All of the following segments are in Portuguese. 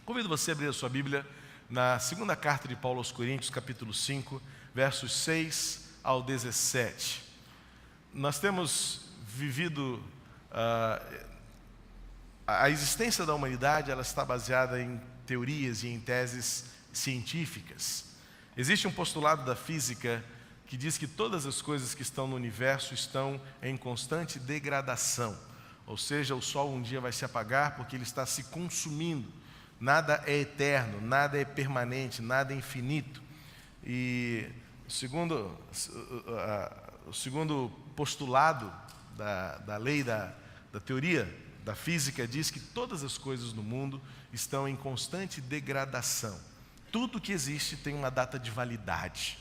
Convido você a abrir a sua Bíblia na segunda carta de Paulo aos Coríntios, capítulo 5, versos 6 ao 17. Nós temos vivido, a existência da humanidade, ela está baseada em teorias e em teses científicas. Existe um postulado da física que diz que todas as coisas que estão no universo estão em constante degradação. Ou seja, o Sol um dia vai se apagar porque ele está se consumindo. Nada é eterno, nada é permanente, nada é infinito. E o segundo postulado da lei da teoria da física diz que todas as coisas no mundo estão em constante degradação. Tudo que existe tem uma data de validade.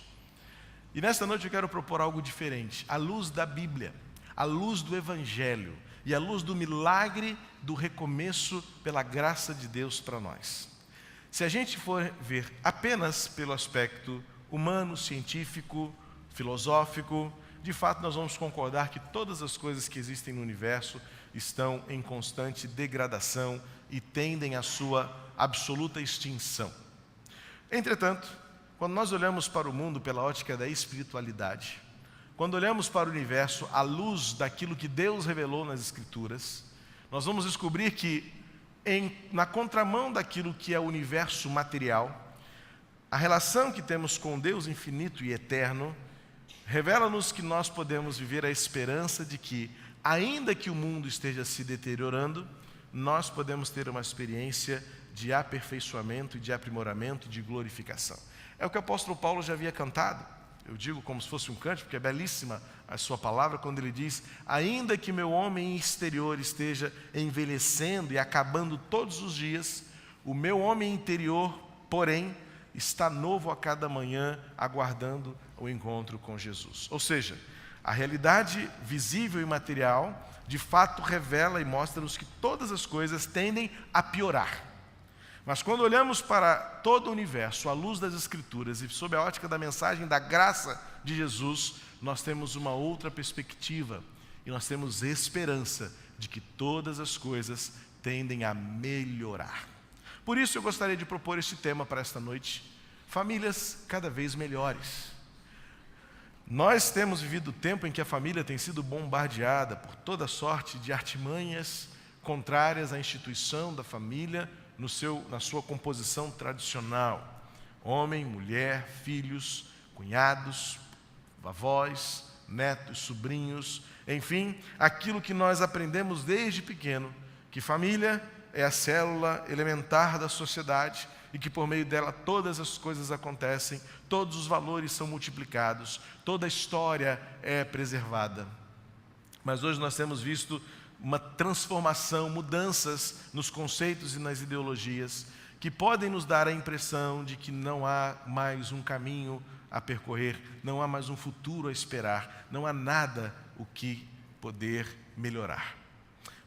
E nesta noite eu quero propor algo diferente, à luz da Bíblia, à luz do Evangelho e à luz do milagre do recomeço pela graça de Deus para nós. Se a gente for ver apenas pelo aspecto humano, científico, filosófico, de fato nós vamos concordar que todas as coisas que existem no universo estão em constante degradação e tendem à sua absoluta extinção. Entretanto, quando nós olhamos para o mundo pela ótica da espiritualidade, quando olhamos para o universo à luz daquilo que Deus revelou nas Escrituras, nós vamos descobrir que, na contramão daquilo que é o universo material, a relação que temos com Deus infinito e eterno revela-nos que nós podemos viver a esperança de que, ainda que o mundo esteja se deteriorando, nós podemos ter uma experiência de aperfeiçoamento, de aprimoramento, de glorificação. É o que o apóstolo Paulo já havia cantado. Eu digo como se fosse um cântico, porque é belíssima a sua palavra, quando ele diz: ainda que meu homem exterior esteja envelhecendo e acabando todos os dias, o meu homem interior, porém, está novo a cada manhã, aguardando o encontro com Jesus. Ou seja, a realidade visível e material, de fato, revela e mostra-nos que todas as coisas tendem a piorar. Mas quando olhamos para todo o universo, à luz das Escrituras e sob a ótica da mensagem da graça de Jesus, nós temos uma outra perspectiva e nós temos esperança de que todas as coisas tendem a melhorar. Por isso eu gostaria de propor este tema para esta noite: famílias cada vez melhores. Nós temos vivido o tempo em que a família tem sido bombardeada por toda sorte de artimanhas contrárias à instituição da família, na sua composição tradicional: homem, mulher, filhos, cunhados, avós, netos, sobrinhos, enfim, aquilo que nós aprendemos desde pequeno, que família é a célula elementar da sociedade e que por meio dela todas as coisas acontecem, todos os valores são multiplicados, toda a história é preservada. Mas hoje nós temos visto uma transformação, mudanças nos conceitos e nas ideologias que podem nos dar a impressão de que não há mais um caminho a percorrer, não há mais um futuro a esperar, não há nada o que poder melhorar.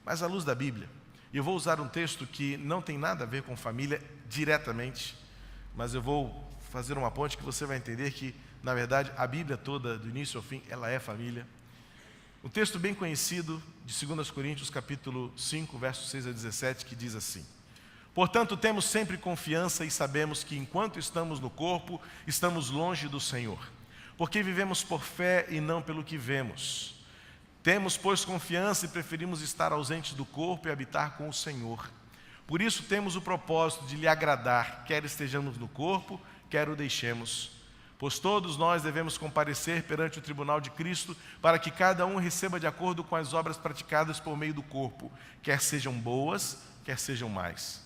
Mas à luz da Bíblia, eu vou usar um texto que não tem nada a ver com família diretamente, mas eu vou fazer uma ponte que você vai entender que, na verdade, a Bíblia toda, do início ao fim, ela é família. Um texto bem conhecido de 2 Coríntios, capítulo 5, versos 6 a 17, que diz assim: portanto, temos sempre confiança e sabemos que, enquanto estamos no corpo, estamos longe do Senhor, porque vivemos por fé e não pelo que vemos. Temos, pois, confiança e preferimos estar ausentes do corpo e habitar com o Senhor. Por isso temos o propósito de lhe agradar, quer estejamos no corpo, quer o deixemos. Pois todos nós devemos comparecer perante o tribunal de Cristo, para que cada um receba de acordo com as obras praticadas por meio do corpo, quer sejam boas, quer sejam más.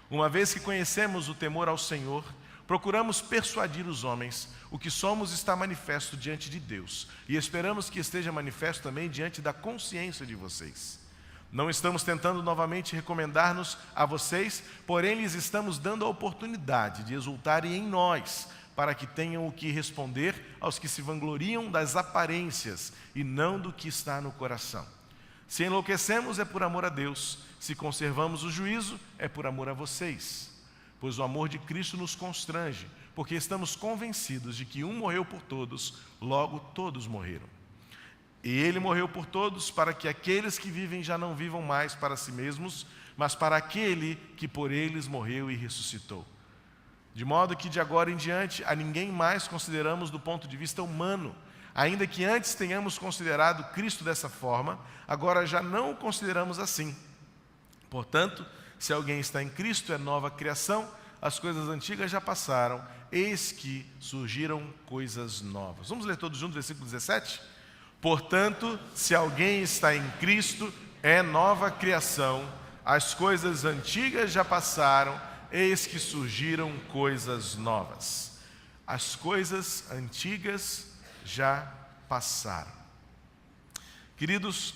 Uma vez que conhecemos o temor ao Senhor, procuramos persuadir os homens. O que somos está manifesto diante de Deus, e esperamos que esteja manifesto também diante da consciência de vocês. Não estamos tentando novamente recomendar-nos a vocês, porém lhes estamos dando a oportunidade de exultarem em nós, para que tenham o que responder aos que se vangloriam das aparências e não do que está no coração. Se enlouquecemos é por amor a Deus, se conservamos o juízo é por amor a vocês. Pois o amor de Cristo nos constrange, porque estamos convencidos de que um morreu por todos, logo todos morreram. E ele morreu por todos, para que aqueles que vivem já não vivam mais para si mesmos, mas para aquele que por eles morreu e ressuscitou. De modo que de agora em diante a ninguém mais consideramos do ponto de vista humano. Ainda que antes tenhamos considerado Cristo dessa forma, agora já não o consideramos assim. Portanto, se alguém está em Cristo, é nova criação, as coisas antigas já passaram, eis que surgiram coisas novas. Vamos ler todos juntos o versículo 17? Portanto, se alguém está em Cristo, é nova criação, as coisas antigas já passaram, eis que surgiram coisas novas. As coisas antigas já passaram. Queridos,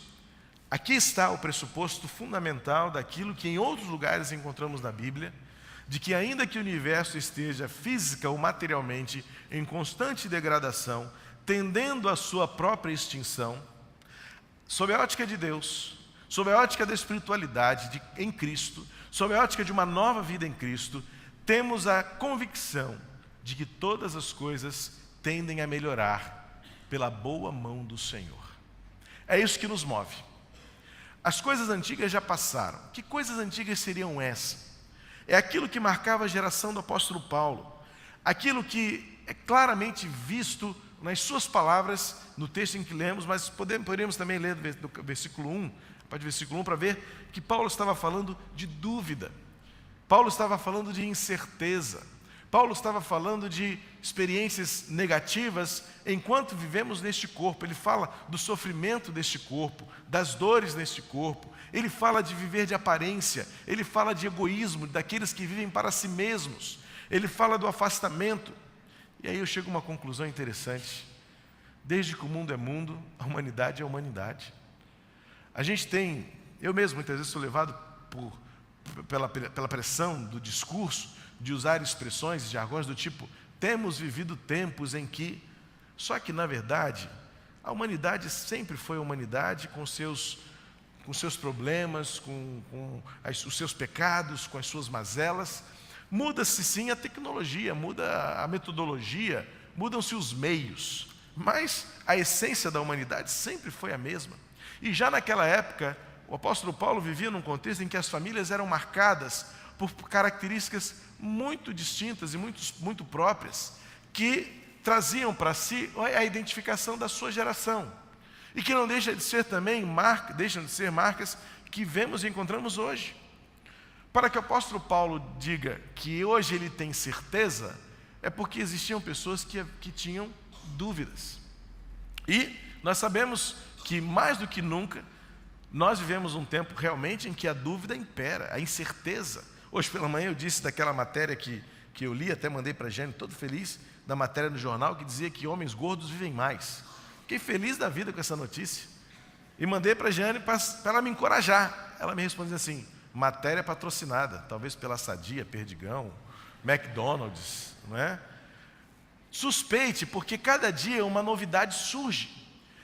aqui está o pressuposto fundamental daquilo que em outros lugares encontramos na Bíblia, de que ainda que o universo esteja física ou materialmente em constante degradação, tendendo à sua própria extinção, sob a ótica de Deus, sob a ótica da espiritualidade em Cristo, sob a ótica de uma nova vida em Cristo, temos a convicção de que todas as coisas tendem a melhorar pela boa mão do Senhor. É isso que nos move. As coisas antigas já passaram. Que coisas antigas seriam essas? É aquilo que marcava a geração do apóstolo Paulo, aquilo que é claramente visto nas suas palavras, no texto em que lemos, mas poderíamos também ler do versículo 1, a partir do versículo 1, para ver que Paulo estava falando de dúvida, Paulo estava falando de incerteza, Paulo estava falando de experiências negativas enquanto vivemos neste corpo. Ele fala do sofrimento deste corpo, das dores neste corpo, ele fala de viver de aparência, ele fala de egoísmo, daqueles que vivem para si mesmos, ele fala do afastamento. E aí eu chego a uma conclusão interessante. Desde que o mundo é mundo, a humanidade é humanidade. A gente tem, eu mesmo muitas vezes sou levado pela pressão do discurso, de usar expressões e jargões do tipo, temos vivido tempos em que... Só que, na verdade, a humanidade sempre foi a humanidade com seus problemas, com os seus pecados, com as suas mazelas. Muda-se sim a tecnologia, muda a metodologia, mudam-se os meios, mas a essência da humanidade sempre foi a mesma. E já naquela época, o apóstolo Paulo vivia num contexto em que as famílias eram marcadas por características muito distintas e muito próprias, que traziam para si a identificação da sua geração, e que não deixam de ser também marcas que vemos e encontramos hoje. Para que o apóstolo Paulo diga que hoje ele tem certeza, é porque existiam pessoas que tinham dúvidas. E nós sabemos que mais do que nunca, nós vivemos um tempo realmente em que a dúvida impera, a incerteza. Hoje pela manhã eu disse daquela matéria que eu li, até mandei para a Jane, todo feliz, da matéria no jornal, que dizia que homens gordos vivem mais. Fiquei feliz da vida com essa notícia. E mandei para a Jane para ela me encorajar. Ela me respondeu assim, matéria patrocinada, talvez pela Sadia, Perdigão, McDonald's, não é? Suspeite, porque cada dia uma novidade surge.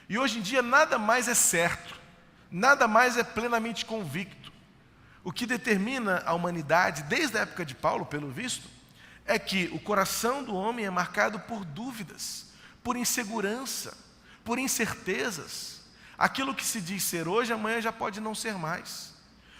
E hoje em dia nada mais é certo, nada mais é plenamente convicto. O que determina a humanidade, desde a época de Paulo, pelo visto, é que o coração do homem é marcado por dúvidas, por insegurança, por incertezas. Aquilo que se diz ser hoje, amanhã já pode não ser mais.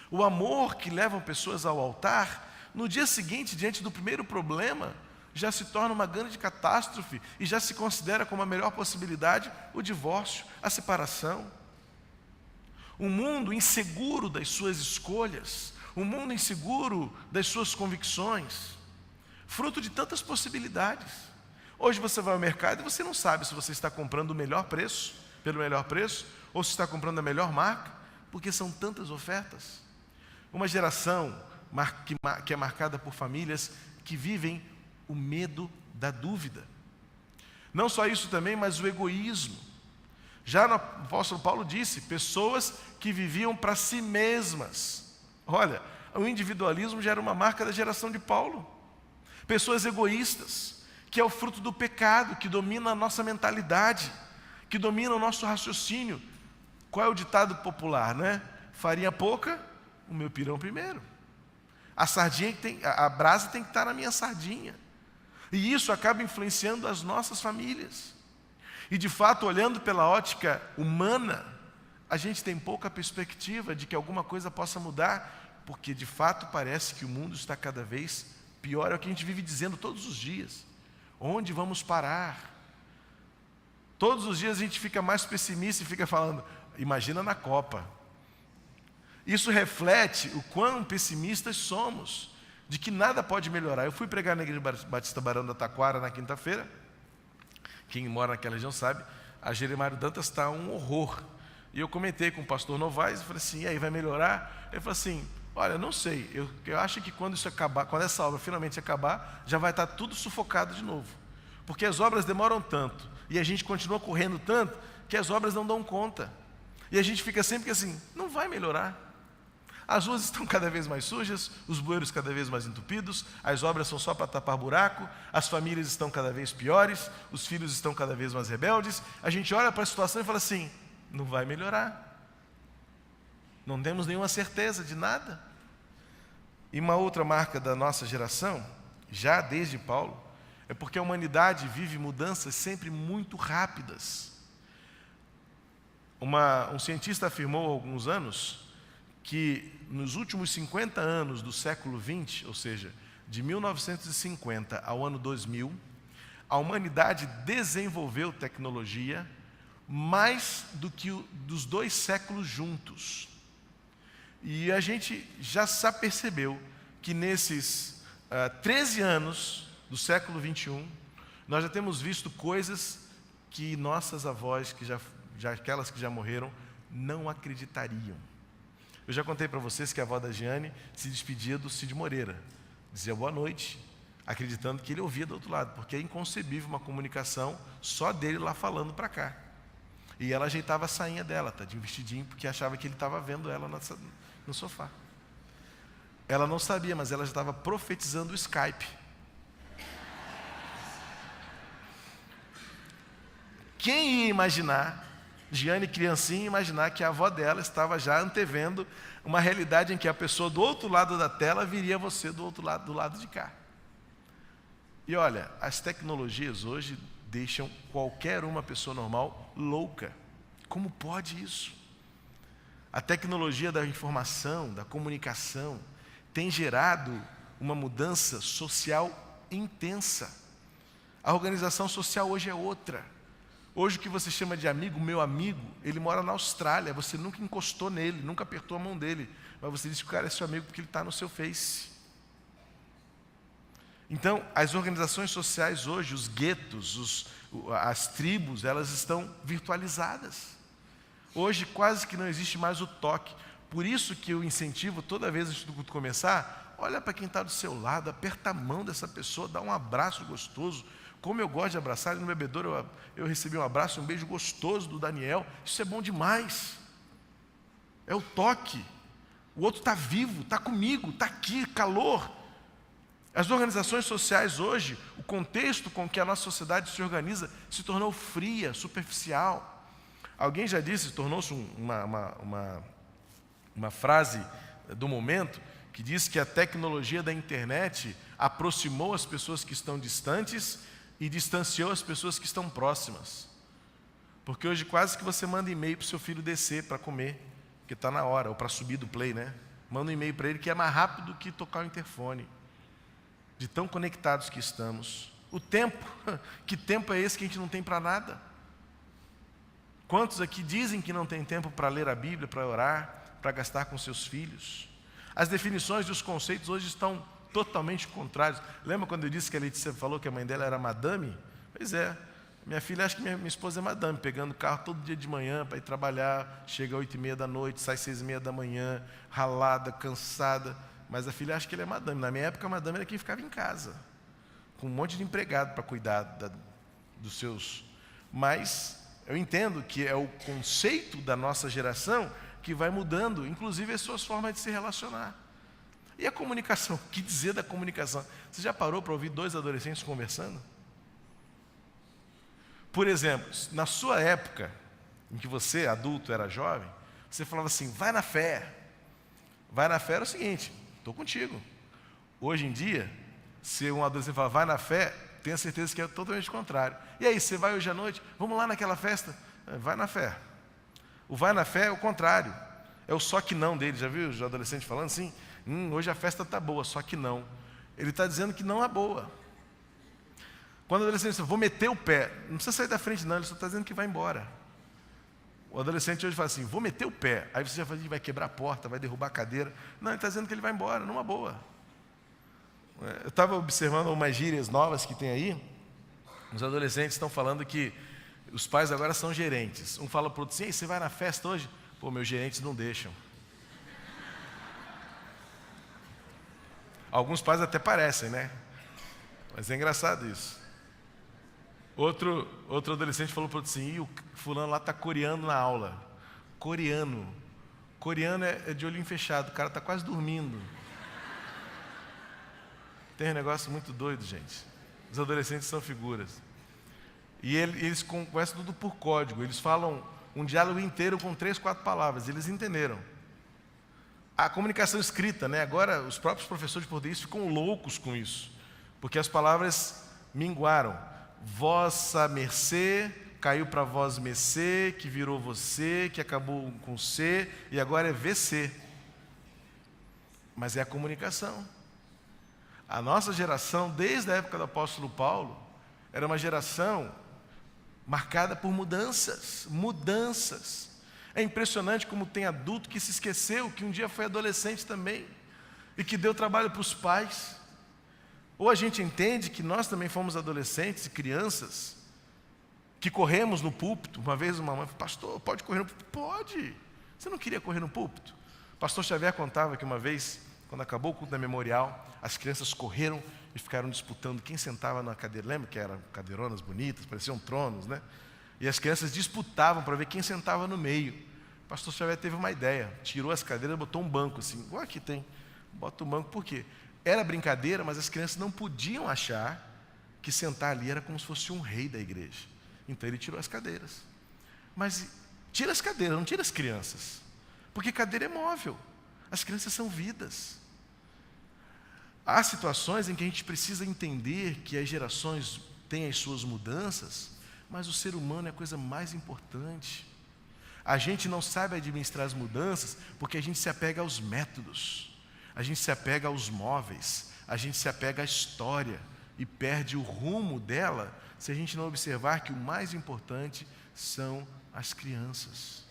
O amor que leva pessoas ao altar, no dia seguinte, diante do primeiro problema, já se torna uma grande catástrofe e já se considera como a melhor possibilidade o divórcio, a separação. Um mundo inseguro das suas escolhas, um mundo inseguro das suas convicções, fruto de tantas possibilidades. Hoje você vai ao mercado e você não sabe se você está comprando o melhor preço, pelo melhor preço, ou se está comprando a melhor marca, porque são tantas ofertas. Uma geração que é marcada por famílias que vivem o medo da dúvida. Não só isso também, mas o egoísmo. Já o apóstolo Paulo disse, pessoas que viviam para si mesmas. Olha, o individualismo já era uma marca da geração de Paulo. Pessoas egoístas, que é o fruto do pecado, que domina a nossa mentalidade, que domina o nosso raciocínio. Qual é o ditado popular, né? Farinha pouca, o meu pirão primeiro. A brasa tem que estar na minha sardinha. E isso acaba influenciando as nossas famílias. E de fato, olhando pela ótica humana, a gente tem pouca perspectiva de que alguma coisa possa mudar porque de fato parece que o mundo está cada vez pior. É o que a gente vive dizendo todos os dias. Onde vamos parar? Todos os dias a gente fica mais pessimista e fica falando, imagina na Copa. Isso reflete o quão pessimistas somos, de que nada pode melhorar. Eu fui pregar na Igreja Batista Barão da Taquara na quinta-feira. Quem mora naquela região sabe, a Jeremário Dantas está um horror. E eu comentei com o pastor Novaes e falei assim, e aí, vai melhorar? Ele falou assim, olha, não sei, eu acho que quando isso acabar, quando essa obra finalmente acabar, já vai estar tudo sufocado de novo. Porque as obras demoram tanto, e a gente continua correndo tanto, que as obras não dão conta. E a gente fica sempre assim, não vai melhorar. As ruas estão cada vez mais sujas, os bueiros cada vez mais entupidos, as obras são só para tapar buraco, as famílias estão cada vez piores, os filhos estão cada vez mais rebeldes. A gente olha para a situação e fala assim, não vai melhorar. Não temos nenhuma certeza de nada. E uma outra marca da nossa geração, já desde Paulo, é porque a humanidade vive mudanças sempre muito rápidas. Um cientista afirmou há alguns anos que nos últimos 50 anos do século XX, ou seja, de 1950 ao ano 2000, a humanidade desenvolveu tecnologia mais do que dos 2 séculos juntos. E a gente já percebeu que nesses 13 anos do século XXI, nós já temos visto coisas que nossas avós, aquelas que já morreram, não acreditariam. Eu já contei para vocês que a avó da Giane se despedia do Cid Moreira, dizia boa noite, acreditando que ele ouvia do outro lado, porque é inconcebível uma comunicação só dele lá falando para cá. E ela ajeitava a sainha dela, de um vestidinho, porque achava que ele estava vendo ela no sofá. Ela não sabia, mas ela já estava profetizando o Skype. Quem ia imaginar, Giane criancinha, imaginar que a avó dela estava já antevendo uma realidade em que a pessoa do outro lado da tela viria você do outro lado, do lado de cá. E olha, as tecnologias hoje deixam qualquer uma pessoa normal louca. Como pode isso? A tecnologia da informação, da comunicação, tem gerado uma mudança social intensa. A organização social hoje é outra. Hoje o que você chama de amigo, meu amigo, ele mora na Austrália, você nunca encostou nele, nunca apertou a mão dele, mas você diz que o cara é seu amigo porque ele está no seu Face. Então, as organizações sociais hoje, os guetos, as tribos, elas estão virtualizadas. Hoje quase que não existe mais o toque. Por isso que eu incentivo, toda vez antes do culto começar, olha para quem está do seu lado, aperta a mão dessa pessoa, dá um abraço gostoso. Como eu gosto de abraçar, no bebedouro eu recebi um abraço, um beijo gostoso do Daniel. Isso é bom demais. É o toque. O outro está vivo, está comigo, está aqui, calor. As organizações sociais hoje, o contexto com que a nossa sociedade se organiza, se tornou fria, superficial. Alguém já disse, tornou-se uma frase do momento, que diz que a tecnologia da internet aproximou as pessoas que estão distantes e distanciou as pessoas que estão próximas. Porque hoje quase que você manda e-mail para o seu filho descer para comer, porque está na hora, ou para subir do play, né? Manda um e-mail para ele que é mais rápido que tocar o interfone. De tão conectados que estamos. O tempo, que tempo é esse que a gente não tem para nada? Quantos aqui dizem que não tem tempo para ler a Bíblia, para orar, para gastar com seus filhos? As definições dos conceitos hoje estão totalmente contrários. Lembra quando eu disse que a Letícia falou que a mãe dela era madame? Pois é, minha filha acha que minha esposa é madame, pegando o carro todo dia de manhã para ir trabalhar, chega às 8h30 da noite, sai às 6h30 da manhã, ralada, cansada. Mas a filha acha que ele é madame. Na minha época, a madame era quem ficava em casa, com um monte de empregado para cuidar dos seus. Mas eu entendo que é o conceito da nossa geração que vai mudando, inclusive as suas formas de se relacionar. E a comunicação? O que dizer da comunicação? Você já parou para ouvir 2 adolescentes conversando? Por exemplo, na sua época, em que você, adulto, era jovem, você falava assim, vai na fé. Vai na fé era o seguinte, estou contigo. Hoje em dia, se um adolescente fala, vai na fé, tenha certeza que é totalmente o contrário. E aí, você vai hoje à noite? Vamos lá naquela festa? Vai na fé. O vai na fé é o contrário. É o só que não dele. Já viu os adolescentes falando assim? Hoje a festa está boa, só que não. Ele está dizendo que não é boa. Quando o adolescente diz, vou meter o pé, não precisa sair da frente não, ele só está dizendo que vai embora. O adolescente hoje fala assim, vou meter o pé, aí você já fala, vai quebrar a porta, vai derrubar a cadeira. Não, ele está dizendo que ele vai embora, numa boa. Eu estava observando umas gírias novas que tem aí, os adolescentes estão falando que os pais agora são gerentes. Um fala para o outro assim, você vai na festa hoje? Pô, meus gerentes não deixam. Alguns pais até parecem, né? Mas é engraçado isso. Outro adolescente falou para o outro assim, o fulano lá está coreando na aula. Coreano é de olhinho fechado, o cara está quase dormindo. Tem um negócio muito doido, gente. Os adolescentes são figuras. E eles conversam tudo por código. Eles falam um diálogo inteiro com 3, 4 palavras. Eles entenderam. A comunicação escrita, né? Agora os próprios professores de português ficam loucos com isso. Porque as palavras minguaram. Vossa mercê caiu para vós mercê, que virou você, que acabou com C, e agora é VC. Mas é a comunicação. A nossa geração, desde a época do apóstolo Paulo, era uma geração marcada por mudanças. É impressionante como tem adulto que se esqueceu que um dia foi adolescente também e que deu trabalho para os pais. Ou a gente entende que nós também fomos adolescentes e crianças que corremos no púlpito. Uma vez uma mãe falou, pastor, pode correr no púlpito? Pode. Você não queria correr no púlpito? O pastor Xavier contava que uma vez, quando acabou o culto da memorial, as crianças correram e ficaram disputando quem sentava na cadeira. Lembra que eram cadeironas bonitas, pareciam tronos, né? E as crianças disputavam para ver quem sentava no meio. O pastor Xavier teve uma ideia, tirou as cadeiras e botou um banco assim. Aqui tem, bota um banco, por quê? Era brincadeira, mas as crianças não podiam achar que sentar ali era como se fosse um rei da igreja. Então ele tirou as cadeiras. Mas tira as cadeiras, não tira as crianças. Porque cadeira é móvel. As crianças são vidas. Há situações em que a gente precisa entender que as gerações têm as suas mudanças, mas o ser humano é a coisa mais importante. A gente não sabe administrar as mudanças porque a gente se apega aos métodos, a gente se apega aos móveis, a gente se apega à história e perde o rumo dela se a gente não observar que o mais importante são as crianças.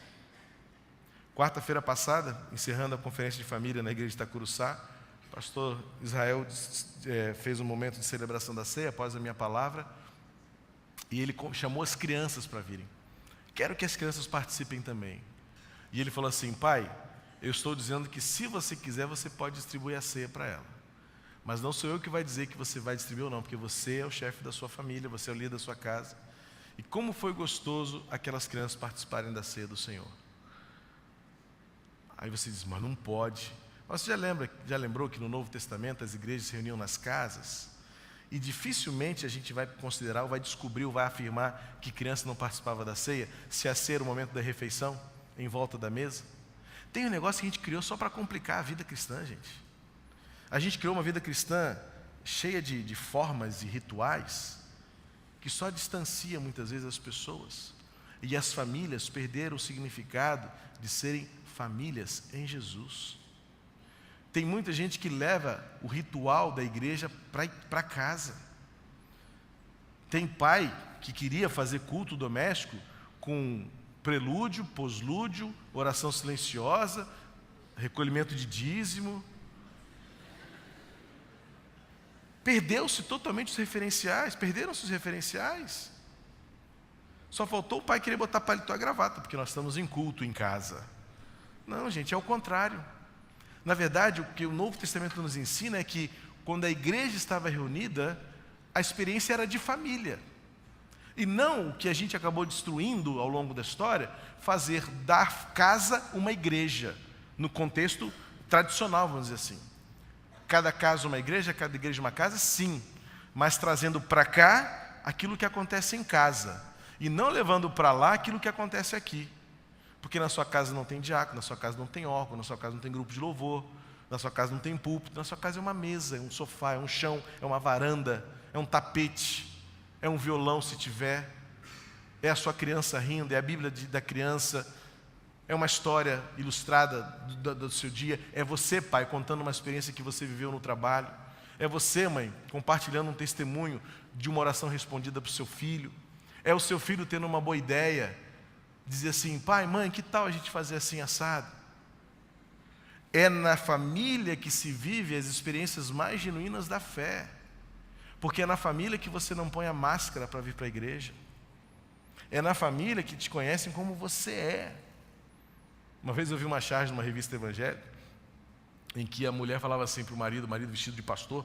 Quarta-feira passada, encerrando a conferência de família na igreja de Itacuruçá, o pastor Israel fez um momento de celebração da ceia após a minha palavra e ele chamou as crianças para virem. Quero que as crianças participem também. E ele falou assim, pai, eu estou dizendo que se você quiser, você pode distribuir a ceia para ela. Mas não sou eu que vai dizer que você vai distribuir ou não, porque você é o chefe da sua família, você é o líder da sua casa. E como foi gostoso aquelas crianças participarem da ceia do Senhor. Aí você diz, mas não pode. Mas você já lembrou que no Novo Testamento as igrejas se reuniam nas casas? E dificilmente a gente vai considerar, ou vai descobrir, ou vai afirmar que criança não participava da ceia, se a ceia era o momento da refeição, em volta da mesa. Tem um negócio que a gente criou só para complicar a vida cristã, gente. A gente criou uma vida cristã cheia de formas e rituais, que só distancia muitas vezes as pessoas. E as famílias perderam o significado de serem famílias em Jesus. Tem muita gente que leva o ritual da igreja para casa. Tem pai que queria fazer culto doméstico com prelúdio, poslúdio, oração silenciosa, recolhimento de dízimo. Perdeu-se totalmente os referenciais, perderam-se os referenciais. Só faltou o pai querer botar paletó e gravata, porque nós estamos em culto em casa. Não, gente, é o contrário. Na verdade, o que o Novo Testamento nos ensina é que, quando a igreja estava reunida, a experiência era de família. E não o que a gente acabou destruindo ao longo da história, fazer da casa uma igreja, no contexto tradicional, vamos dizer assim. Cada casa uma igreja, cada igreja uma casa, sim, mas trazendo para cá aquilo que acontece em casa, e não levando para lá aquilo que acontece aqui. Porque na sua casa não tem diácono, na sua casa não tem órgão, na sua casa não tem grupo de louvor, na sua casa não tem púlpito, na sua casa é uma mesa, é um sofá, é um chão, é uma varanda, é um tapete, é um violão se tiver, é a sua criança rindo, é a Bíblia da criança. É uma história ilustrada do seu dia. É você, pai, contando uma experiência que você viveu no trabalho. É você, mãe, compartilhando um testemunho de uma oração respondida para o seu filho. É o seu filho tendo uma boa ideia, dizer assim: pai, mãe, que tal a gente fazer assim assado? É na família que se vive as experiências mais genuínas da fé. Porque é na família que você não põe a máscara para vir para a igreja. É na família que te conhecem como você é. Uma vez eu vi uma charge numa revista evangélica, em que a mulher falava assim para o marido vestido de pastor,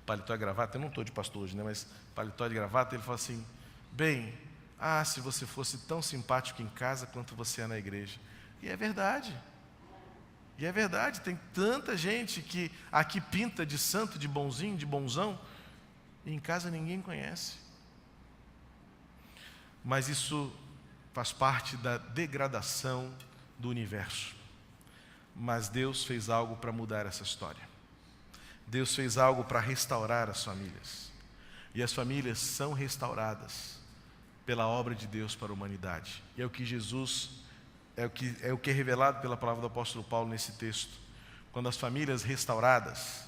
paletó e gravata. Eu não estou de pastor hoje, né? Mas paletó e gravata. Ele falou assim: bem, se você fosse tão simpático em casa quanto você é na igreja. E é verdade. E é verdade, tem tanta gente que aqui pinta de santo, de bonzinho, de bonzão, e em casa ninguém conhece. Mas isso faz parte da degradação do universo. Mas Deus fez algo para mudar essa história. Deus fez algo para restaurar as famílias. E as famílias são restauradas pela obra de Deus para a humanidade. E é o que Jesus, é o que é revelado pela palavra do apóstolo Paulo nesse texto. Quando as famílias restauradas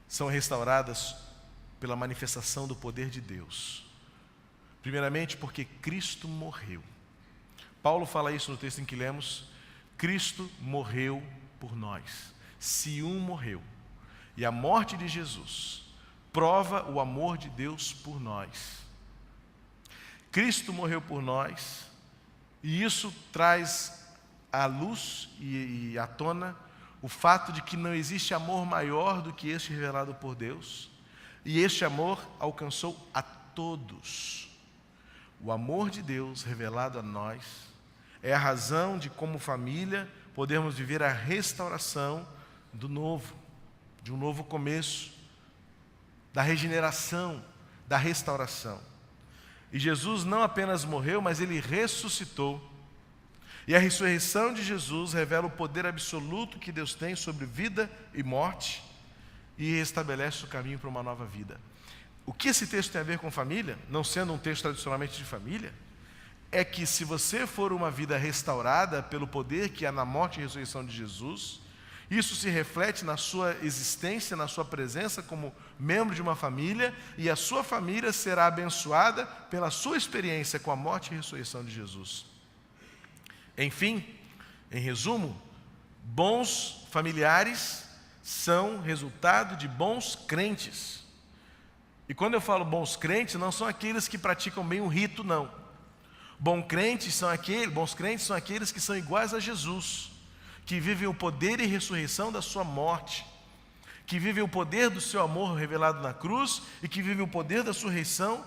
são restauradas pela manifestação do poder de Deus. Primeiramente porque Cristo morreu. Paulo fala isso no texto em que lemos: Cristo morreu por nós. Se um morreu. E a morte de Jesus prova o amor de Deus por nós. Cristo morreu por nós, e isso traz à luz e à tona o fato de que não existe amor maior do que este revelado por Deus, e este amor alcançou a todos. O amor de Deus revelado a nós é a razão de, como família, podermos viver a restauração do novo, de um novo começo, da regeneração, da restauração. E Jesus não apenas morreu, mas Ele ressuscitou. E a ressurreição de Jesus revela o poder absoluto que Deus tem sobre vida e morte e restabelece o caminho para uma nova vida. O que esse texto tem a ver com família, não sendo um texto tradicionalmente de família, é que se você for uma vida restaurada pelo poder que há na morte e ressurreição de Jesus, isso se reflete na sua existência, na sua presença como membro de uma família, e a sua família será abençoada pela sua experiência com a morte e ressurreição de Jesus. Enfim, em resumo, bons familiares são resultado de bons crentes. E quando eu falo bons crentes, não são aqueles que praticam bem o rito, não. Bons crentes são aqueles que são iguais a Jesus, que vivem o poder e ressurreição da sua morte, que vivem o poder do seu amor revelado na cruz e que vivem o poder da sua ressurreição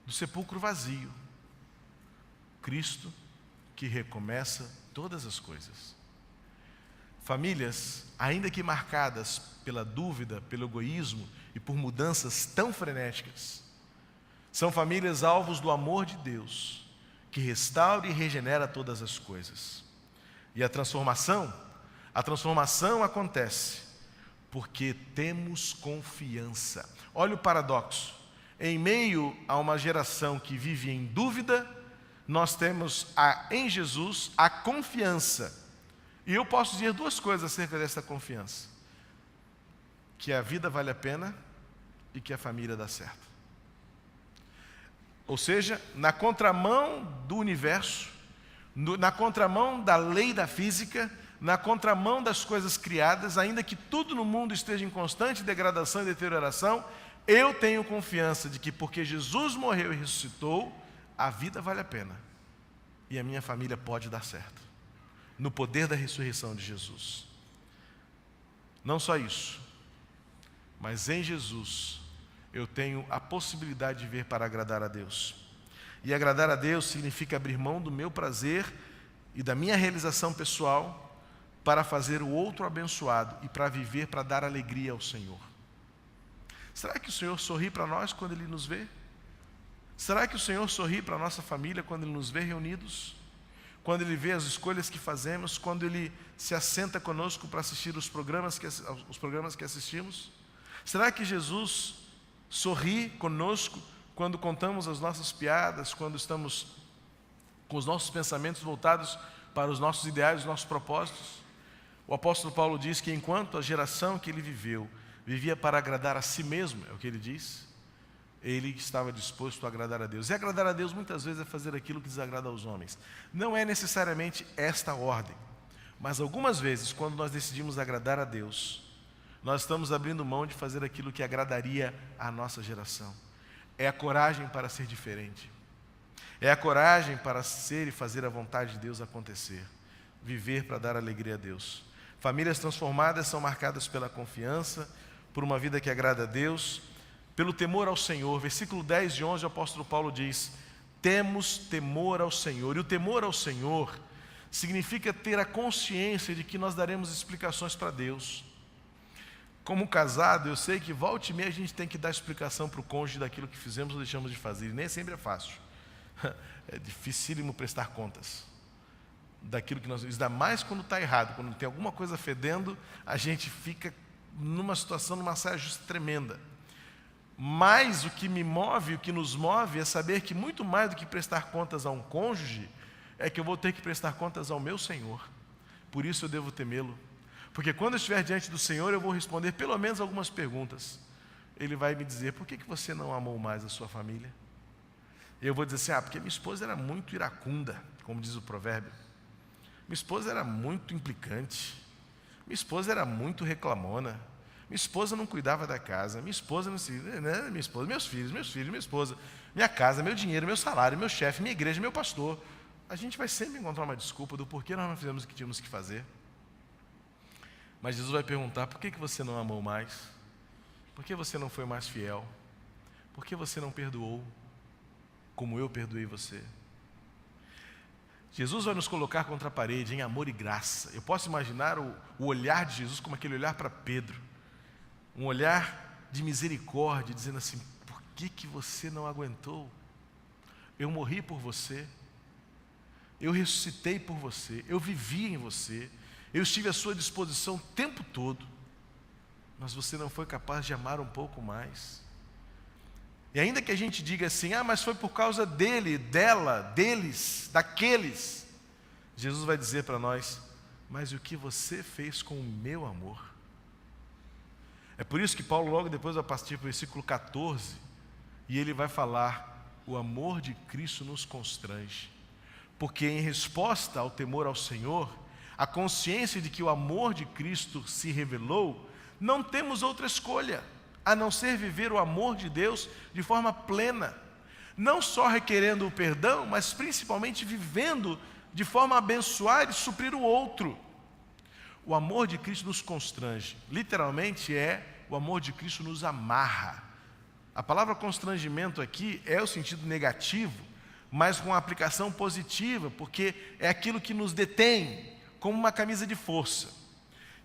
do sepulcro vazio. Cristo que recomeça todas as coisas. Famílias, ainda que marcadas pela dúvida, pelo egoísmo e por mudanças tão frenéticas, são famílias alvos do amor de Deus, que restaura e regenera todas as coisas. E a transformação acontece porque temos confiança. Olha o paradoxo. Em meio a uma geração que vive em dúvida, nós temos em Jesus a confiança. E eu posso dizer duas coisas acerca dessa confiança: que a vida vale a pena e que a família dá certo. Ou seja, na contramão do universo, na contramão da lei da física, na contramão das coisas criadas, ainda que tudo no mundo esteja em constante degradação e deterioração, eu tenho confiança de que porque Jesus morreu e ressuscitou, a vida vale a pena e a minha família pode dar certo, no poder da ressurreição de Jesus. Não só isso, mas em Jesus eu tenho a possibilidade de ver para agradar a Deus. E agradar a Deus significa abrir mão do meu prazer e da minha realização pessoal para fazer o outro abençoado e para viver, para dar alegria ao Senhor. Será que o Senhor sorri para nós quando Ele nos vê? Será que o Senhor sorri para a nossa família quando Ele nos vê reunidos? Quando Ele vê as escolhas que fazemos, quando Ele se assenta conosco para assistir os programas que assistimos? Será que Jesus sorri conosco quando contamos as nossas piadas, quando estamos com os nossos pensamentos voltados para os nossos ideais, os nossos propósitos. O apóstolo Paulo diz que enquanto a geração que ele viveu, vivia para agradar a si mesmo, é o que ele diz, ele estava disposto a agradar a Deus. E agradar a Deus muitas vezes é fazer aquilo que desagrada aos homens. Não é necessariamente esta ordem, mas algumas vezes, quando nós decidimos agradar a Deus, nós estamos abrindo mão de fazer aquilo que agradaria à nossa geração. É a coragem para ser diferente. É a coragem para ser e fazer a vontade de Deus acontecer. Viver para dar alegria a Deus. Famílias transformadas são marcadas pela confiança, por uma vida que agrada a Deus, pelo temor ao Senhor. Versículo 10 e 11, o apóstolo Paulo diz: temos temor ao Senhor. E o temor ao Senhor significa ter a consciência de que nós daremos explicações para Deus. Como casado, eu sei que volta e meia a gente tem que dar explicação para o cônjuge daquilo que fizemos ou deixamos de fazer. E nem sempre é fácil. É dificílimo prestar contas daquilo que nós... Ainda mais quando está errado, quando tem alguma coisa fedendo, a gente fica numa situação, numa saia justa tremenda. Mas o que me move, o que nos move é saber que muito mais do que prestar contas a um cônjuge, é que eu vou ter que prestar contas ao meu Senhor. Por isso eu devo temê-lo. Porque quando eu estiver diante do Senhor, eu vou responder pelo menos algumas perguntas. Ele vai me dizer: por que você não amou mais a sua família? Eu vou dizer assim: porque minha esposa era muito iracunda, como diz o provérbio. Minha esposa era muito implicante. Minha esposa era muito reclamona. Minha esposa não cuidava da casa. Minha esposa não se... Né? Minha esposa, meus filhos, minha esposa. Minha casa, meu dinheiro, meu salário, meu chefe, minha igreja, meu pastor. A gente vai sempre encontrar uma desculpa do porquê nós não fizemos o que tínhamos que fazer. Mas Jesus vai perguntar: por que você não amou mais? Por que você não foi mais fiel? Por que você não perdoou como eu perdoei você? Jesus vai nos colocar contra a parede em amor e graça. Eu posso imaginar o olhar de Jesus como aquele olhar para Pedro. Um olhar de misericórdia, dizendo assim: por que você não aguentou? Eu morri por você. Eu ressuscitei por você. Eu vivi em você. Eu estive à sua disposição o tempo todo. Mas você não foi capaz de amar um pouco mais. E ainda que a gente diga assim: mas foi por causa dele, dela, deles, daqueles. Jesus vai dizer para nós: mas o que você fez com o meu amor? É por isso que Paulo logo depois vai partir para o versículo 14, e ele vai falar: o amor de Cristo nos constrange. Porque em resposta ao temor ao Senhor, a consciência de que o amor de Cristo se revelou, não temos outra escolha a não ser viver o amor de Deus de forma plena, não só requerendo o perdão, mas principalmente vivendo de forma a abençoar e suprir o outro. O amor de Cristo nos constrange, literalmente o amor de Cristo nos amarra. A palavra constrangimento aqui é o sentido negativo, mas com a aplicação positiva, porque é aquilo que nos detém, como uma camisa de força.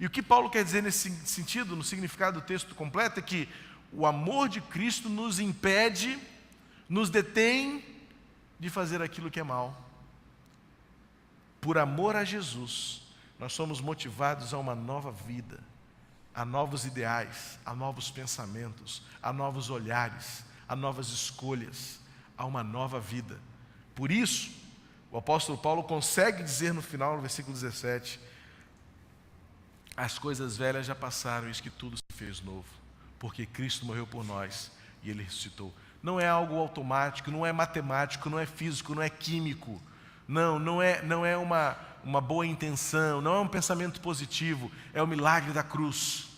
E o que Paulo quer dizer nesse sentido, no significado do texto completo, é que o amor de Cristo nos impede, nos detém de fazer aquilo que é mal. Por amor a Jesus, nós somos motivados a uma nova vida, a novos ideais, a novos pensamentos, a novos olhares, a novas escolhas, a uma nova vida. Por isso, o apóstolo Paulo consegue dizer no final, no versículo 17: as coisas velhas já passaram, eis que tudo se fez novo, porque Cristo morreu por nós e Ele ressuscitou. Não é algo automático, não é matemático, não é físico, não é químico. Não é uma boa intenção, não é um pensamento positivo, é o milagre da cruz.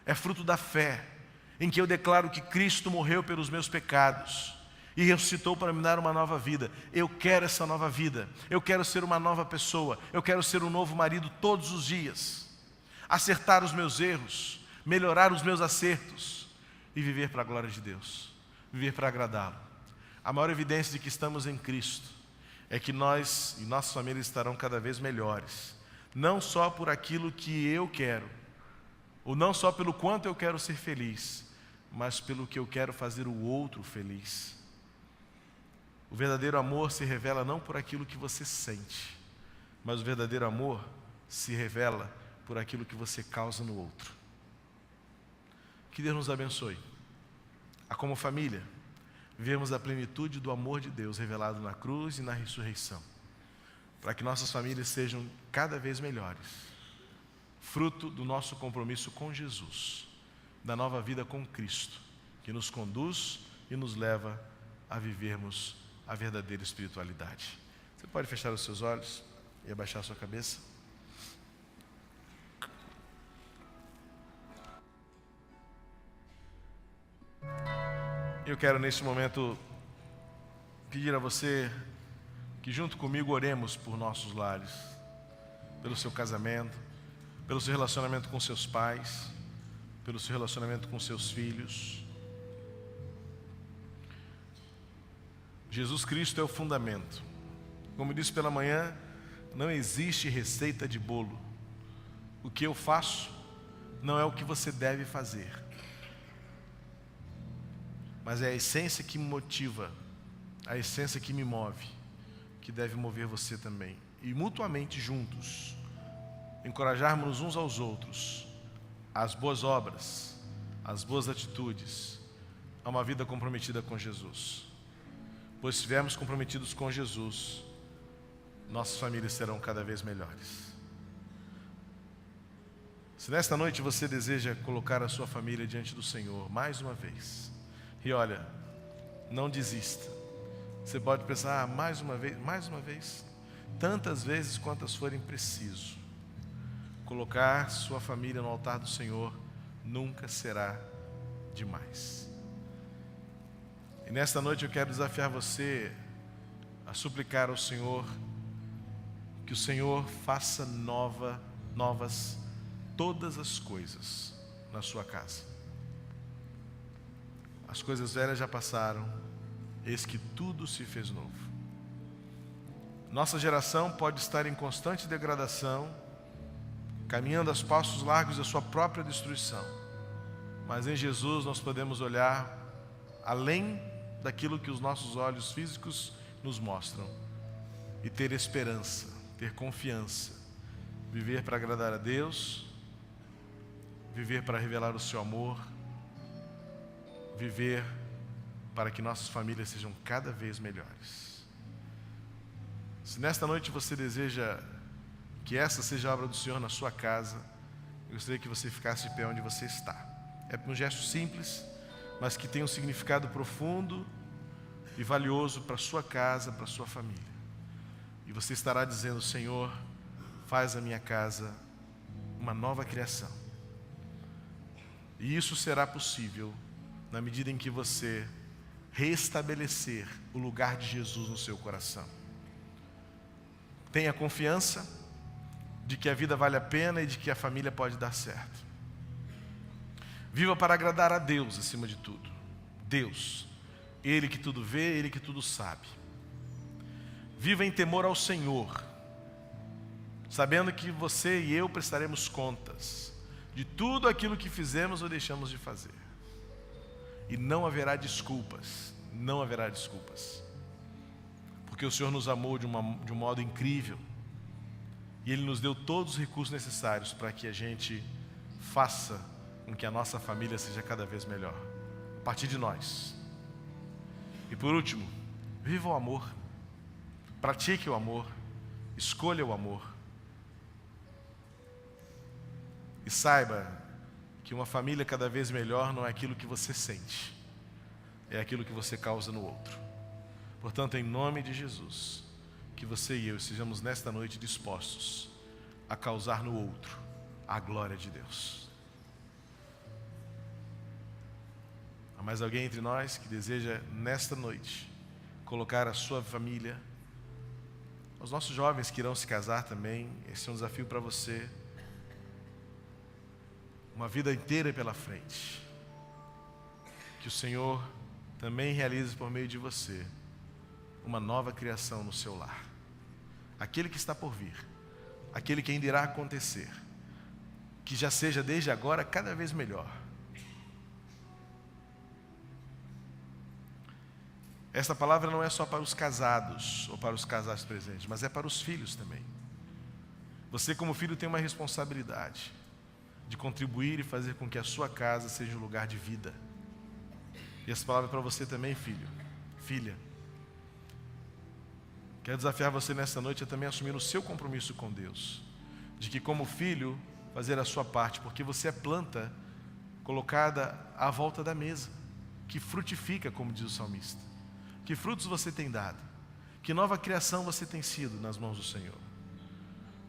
É fruto da fé, em que eu declaro que Cristo morreu pelos meus pecados e ressuscitou para me dar uma nova vida. Eu quero essa nova vida, eu quero ser uma nova pessoa, eu quero ser um novo marido todos os dias, acertar os meus erros, melhorar os meus acertos e viver para a glória de Deus, viver para agradá-lo. A maior evidência de que estamos em Cristo é que nós e nossas famílias estarão cada vez melhores, não só por aquilo que eu quero, ou não só pelo quanto eu quero ser feliz, mas pelo que eu quero fazer o outro feliz. O verdadeiro amor se revela não por aquilo que você sente, mas o verdadeiro amor se revela por aquilo que você causa no outro. Que Deus nos abençoe, a como família, vivemos a plenitude do amor de Deus revelado na cruz e na ressurreição. para que nossas famílias sejam cada vez melhores, fruto do nosso compromisso com Jesus, da nova vida com Cristo, que nos conduz e nos leva a vivermos a verdadeira espiritualidade. Você pode fechar os seus olhos e abaixar a sua cabeça? Eu quero neste momento pedir a você que junto comigo oremos por nossos lares, pelo seu casamento, pelo seu relacionamento com seus pais, pelo seu relacionamento com seus filhos. Jesus Cristo é o fundamento. Como disse pela manhã, não existe receita de bolo. O que eu faço não é o que você deve fazer, mas é a essência que me motiva, a essência que me move, que deve mover você também. E mutuamente juntos, encorajarmos uns aos outros, às boas obras, às boas atitudes, a uma vida comprometida com Jesus. Pois se estivermos comprometidos com Jesus, nossas famílias serão cada vez melhores. Se nesta noite você deseja colocar a sua família diante do Senhor, mais uma vez, e olha, não desista. Você pode pensar, mais uma vez, tantas vezes quantas forem preciso. Colocar sua família no altar do Senhor nunca será demais. E nesta noite eu quero desafiar você a suplicar ao Senhor que o Senhor faça novas todas as coisas na sua casa. As coisas velhas já passaram, eis que tudo se fez novo. Nossa geração pode estar em constante degradação, caminhando a passos largos da sua própria destruição. Mas em Jesus nós podemos olhar além daquilo que os nossos olhos físicos nos mostram e ter esperança, ter confiança, viver para agradar a Deus, viver para revelar o seu amor, viver para que nossas famílias sejam cada vez melhores. Se nesta noite você deseja que essa seja a obra do Senhor na sua casa, eu gostaria que você ficasse de pé onde você está. É um gesto simples, mas que tem um significado profundo e valioso para a sua casa, para a sua família. E você estará dizendo: Senhor, faz a minha casa uma nova criação. E isso será possível na medida em que você restabelecer o lugar de Jesus no seu coração. Tenha confiança de que a vida vale a pena e de que a família pode dar certo. Viva para agradar a Deus acima de tudo. Deus, Ele que tudo vê, Ele que tudo sabe. Viva em temor ao Senhor, sabendo que você e eu prestaremos contas de tudo aquilo que fizemos ou deixamos de fazer. E não haverá desculpas, não haverá desculpas. Porque o Senhor nos amou de um modo incrível. E Ele nos deu todos os recursos necessários para que a gente faça com que a nossa família seja cada vez melhor, a partir de nós. E por último, viva o amor, pratique o amor, escolha o amor. E saiba que uma família cada vez melhor não é aquilo que você sente, é aquilo que você causa no outro. Portanto, em nome de Jesus, que você e eu estejamos nesta noite dispostos a causar no outro a glória de Deus. Há mais alguém entre nós que deseja nesta noite colocar a sua família, os nossos jovens que irão se casar também, esse é um desafio para você, uma vida inteira pela frente, que o Senhor também realize por meio de você uma nova criação no seu lar, aquele que está por vir, aquele que ainda irá acontecer, que já seja desde agora cada vez melhor. Esta palavra não é só para os casados ou para os casais presentes, mas é para os filhos também. Você como filho tem uma responsabilidade de contribuir e fazer com que a sua casa seja um lugar de vida. E essa palavra é para você também, filho, filha. Quero desafiar você nesta noite a também assumir o seu compromisso com Deus, de que como filho, fazer a sua parte, porque você é planta colocada à volta da mesa, que frutifica, como diz o salmista. Que frutos você tem dado? Que nova criação você tem sido nas mãos do Senhor?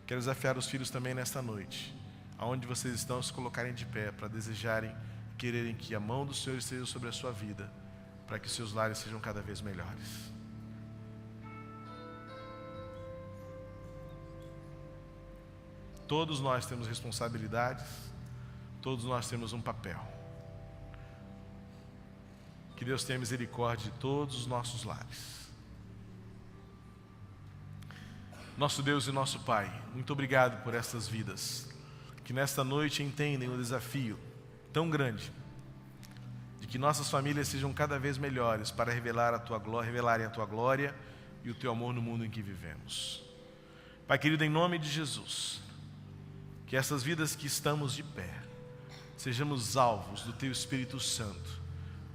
Quero desafiar os filhos também nesta noite, aonde vocês estão, se colocarem de pé para desejarem, quererem que a mão do Senhor esteja sobre a sua vida, para que seus lares sejam cada vez melhores. Todos nós temos responsabilidades, todos nós temos um papel. Que Deus tenha misericórdia de todos os nossos lares. Nosso Deus e nosso Pai, muito obrigado por estas vidas, que nesta noite entendem o desafio tão grande, de que nossas famílias sejam cada vez melhores para revelarem a Tua glória e o Teu amor no mundo em que vivemos. Pai querido, em nome de Jesus, que essas vidas que estamos de pé, sejamos alvos do Teu Espírito Santo,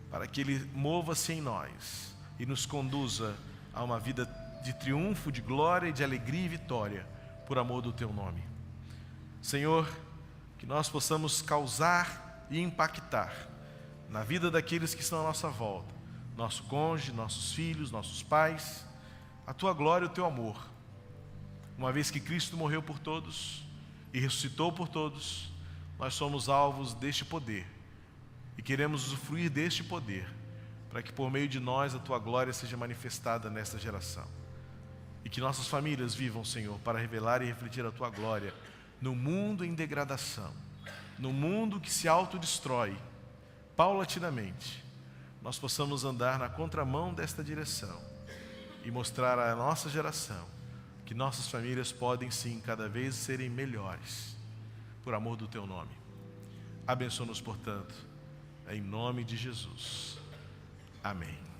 para que Ele mova-se em nós e nos conduza a uma vida de triunfo, de glória e de alegria e vitória, por amor do Teu nome. Senhor, que nós possamos causar e impactar na vida daqueles que estão à nossa volta, nosso cônjuge, nossos filhos, nossos pais, a Tua glória e o Teu amor. Uma vez que Cristo morreu por todos e ressuscitou por todos, nós somos alvos deste poder e queremos usufruir deste poder, para que por meio de nós a Tua glória seja manifestada nesta geração. E que nossas famílias vivam, Senhor, para revelar e refletir a Tua glória no mundo em degradação, no mundo que se autodestrói, paulatinamente. Nós possamos andar na contramão desta direção e mostrar à nossa geração que nossas famílias podem sim cada vez serem melhores, por amor do Teu nome. Abençoa-nos, portanto, em nome de Jesus. Amém.